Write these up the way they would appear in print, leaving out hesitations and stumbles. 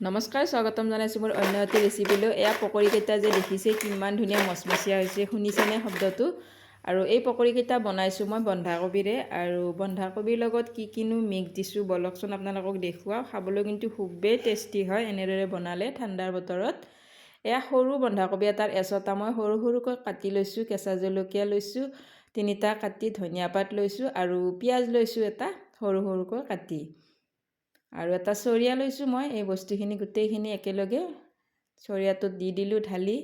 নমস্কাৰ, স্বাগতম জনাইছোঁ মোৰ অন্য এটি ৰেচিপিলৈ। এয়া পকৰীকেইটা যে দেখিছে কিমান ধুনীয়া মচমচীয়া হৈছে, শুনিছেনে শব্দটো? আৰু এই পকৰীকেইটা বনাইছোঁ মই বন্ধাকবিৰে। আৰু বন্ধাকবিৰ লগত কি কিনো মিক্স দিছোঁ বলকচোন আপোনালোকক দেখুৱাওঁ। খাবলৈ কিন্তু খুবেই টেষ্টি হয় এনেদৰে বনালে ঠাণ্ডাৰ বতৰত। এয়া সৰু বন্ধাকবি এটাৰ এচটা মই সৰু সৰুকৈ কাটি লৈছোঁ, কেঁচা জলকীয়া লৈছোঁ 3টা কাটি, ধনিয়া পাত লৈছোঁ আৰু পিঁয়াজ লৈছোঁ এটা সৰু সৰুকৈ কাটি। আৰু এটা চৰিয়া লৈছোঁ মই। এই বস্তুখিনি গোটেইখিনি একেলগে চৰিয়াটোত দি দিলোঁ ঢালি।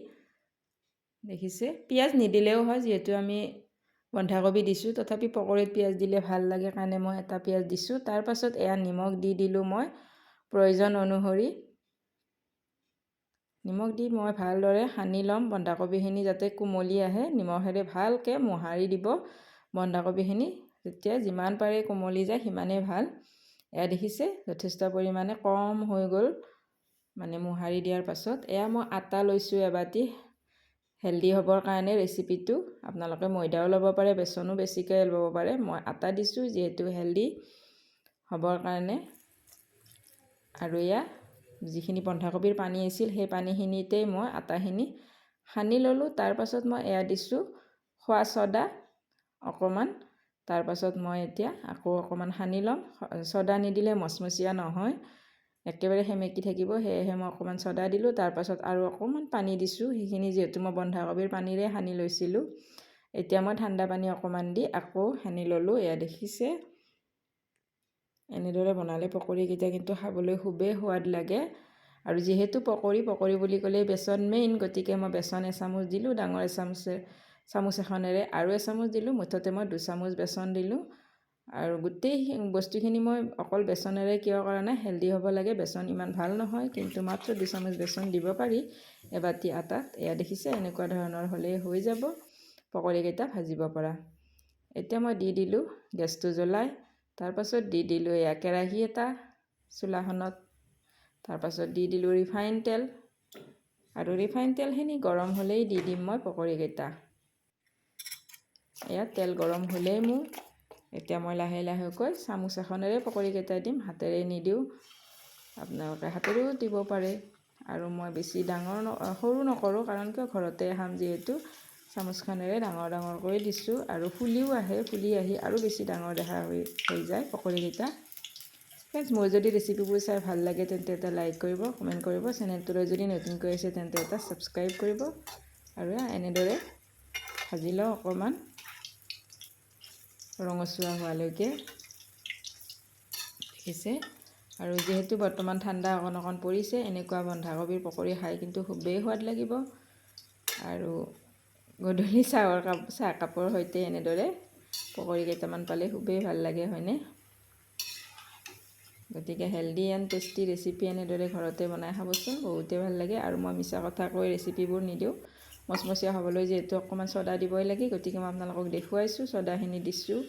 দেখিছে, পিঁয়াজ নিদিলেও হয় যিহেতু আমি বন্ধাকবি দিছোঁ, তথাপি পকৰীত পিঁয়াজ দিলে ভাল লাগে কাৰণে মই এটা পিঁয়াজ দিছোঁ। তাৰপাছত এয়া নিমখ দি দিলোঁ মই প্ৰয়োজন অনুসৰি। নিমখ দি মই ভালদৰে সানি ল'ম বন্ধাকবিখিনি যাতে কোমলি আহে। নিমখেৰে ভালকৈ মোহাৰি দিব বন্ধাকবিখিনি, যেতিয়া যিমান পাৰে কোমলি যায় সিমানেই ভাল। এয়া দেখিছে যথেষ্ট পৰিমাণে কম হৈ গ'ল মানে মোহাৰি দিয়াৰ পাছত। এয়া মই আটা লৈছোঁ এবাটি, হেল্ডি হ'বৰ কাৰণে ৰেচিপিটো। আপোনালোকে ময়দাও ল'ব পাৰে, বেচনো বেছিকৈ ল'ব পাৰে। মই আটা দিছোঁ যিহেতু হেল্ডি হ'বৰ কাৰণে। আৰু এয়া যিখিনি বন্ধাকবিৰ পানী আছিল সেই পানীখিনিতেই মই আটাখিনি সানি ল'লোঁ। তাৰপাছত মই এয়া দিছোঁ খোৱা ছ'ডা অকণমান। তাৰপাছত মই এতিয়া আকৌ অকণমান সানি ল'ম। ছ'ডা নিদিলে মচমচীয়া নহয়, একেবাৰে সেমেকি থাকিব, সেয়েহে মই অকণমান ছ'ডা দিলোঁ। তাৰপাছত আৰু অকণমান পানী দিছোঁ, সেইখিনি যিহেতু মই বন্ধাকবিৰ পানীৰে সানি লৈছিলোঁ। এতিয়া মই ঠাণ্ডা পানী অকণমান দি আকৌ সানি ল'লোঁ। এয়া দেখিছে, এনেদৰে বনালে পকৰীকেইটা কিন্তু খাবলৈ খুবেই সোৱাদ লাগে। আৰু যিহেতু পকৰী বুলি ক'লে বেচন মেইন, গতিকে মই বেচন এচামুচ দিলোঁ ডাঙৰ চামুচ এখনেৰে, আৰু এচামুচ দিলোঁ, মুঠতে মই 2 চামুচ বেচন দিলোঁ। আৰু গোটেই বস্তুখিনি মই অকল বেচনেৰে কিয় কৰা নাই, হেল্ডি হ'ব লাগে, বেচন ইমান ভাল নহয়, কিন্তু মাত্ৰ 2 চামুচ বেচন দিব পাৰি এবাটি আটাত। এয়া দেখিছে, এনেকুৱা ধৰণৰ হ'লেই হৈ যাব পকৰীকেইটা ভাজিব পৰা। এতিয়া মই দি দিলোঁ গেছটো জ্বলাই। তাৰপাছত দি দিলোঁ এয়া কেৰাহী এটা চোলাখনত। তাৰপাছত দি দিলোঁ ৰিফাইন তেল, আৰু ৰিফাইন তেলখিনি গৰম হ'লেই দি দিম মই পকৰীকেইটা। এয়া তেল গৰম হ'লেই মোৰ এতিয়া মই লাহে লাহেকৈ চামুচ এখনেৰে পকৰীকেইটা দিম, হাতেৰে নিদিওঁ। আপোনালোকে হাতেৰেও দিব পাৰে। আৰু মই বেছি সৰু নকৰোঁ, কাৰণ কিয় ঘৰতে খাম যিহেতু। চামুচখনেৰে ডাঙৰ কৰি দিছোঁ, আৰু ফুলি আহি আৰু বেছি ডাঙৰ দেখা হৈ যায় পকৰীকেইটা। ফ্ৰেণ্ডছ, মোৰ যদি ৰেচিপিবোৰ চাই ভাল লাগে তেন্তে এটা লাইক কৰিব, কমেণ্ট কৰিব। চেনেলটোলৈ যদি নতুনকৈ আছে তেন্তে এটা ছাবস্ক্ৰাইব কৰিব। আৰু এনেদৰে ভাজি লওঁ অকণমান ৰঙচুৱা হোৱালৈকে। দেখিছে, আৰু যিহেতু বৰ্তমান ঠাণ্ডা অকণ পৰিছে, এনেকুৱা বন্ধাকবিৰ পকৰী খাই কিন্তু খুবেই সোৱাদ লাগিব। আৰু গধূলি চাহ কাপৰ সৈতে এনেদৰে পকৰী কেইটামান পালে খুবেই ভাল লাগে, হয়নে? গতিকে হেল্ডি এণ্ড টেষ্টি ৰেচিপি এনেদৰে ঘৰতে বনাই খাবচোন, বহুতেই ভাল লাগে। আৰু মই মিছা কথা কৈ ৰেচিপিবোৰ নিদিওঁ, মচমচীয়া হ'বলৈ যিহেতু অকণমান ছ'ডা দিবই লাগে, গতিকে মই আপোনালোকক দেখুৱাইছোঁ, ছ'ডাখিনি দিছোঁ।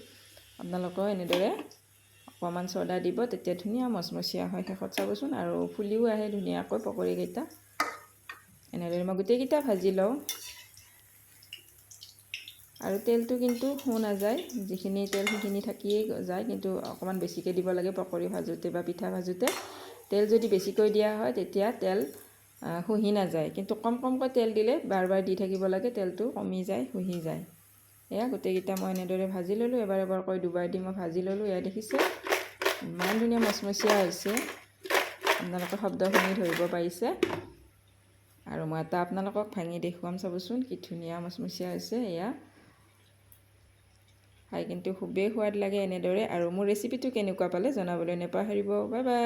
আপোনালোকেও এনেদৰে অকণমান ছ'ডা দিব, তেতিয়া ধুনীয়া মচমচীয়া হয়। শেষত চাবচোন, আৰু ফুলিও আহে ধুনীয়াকৈ পকৰীকেইটা। এনেদৰে মই গোটেইকেইটা ভাজি লওঁ। আৰু তেলটো কিন্তু নাযায়, যিখিনি তেল সেইখিনি থাকিয়ে যায়, কিন্তু অকণমান বেছিকৈ দিব লাগে পকৰী ভাজোঁতে বা পিঠা ভাজোঁতে। তেল যদি বেছিকৈ দিয়া হয় তেতিয়া তেল শুহি নাযায়, কিন্তু কমকৈ তেল দিলে বাৰ বাৰ দি থাকিব লাগে, তেলটো কমি যায়, শুহি যায়। এয়া গোটেইকেইটা মই এনেদৰে ভাজি ল'লোঁ, এবাৰকৈ 2বাৰ দি মই ভাজি ল'লোঁ। এয়া দেখিছে ইমান ধুনীয়া মচমচীয়া হৈছে, আপোনালোকে শব্দ শুনি ধৰিব পাৰিছে। আৰু মই এটা আপোনালোকক ভাঙি দেখুৱাম, চাবচোন কি ধুনীয়া মচমচীয়া হৈছে। এয়া খাই কিন্তু খুবেই সোৱাদ লাগে এনেদৰে। আৰু মোৰ ৰেচিপিটো কেনেকুৱা পালে জনাবলৈ নাপাহৰিব। Bye bye.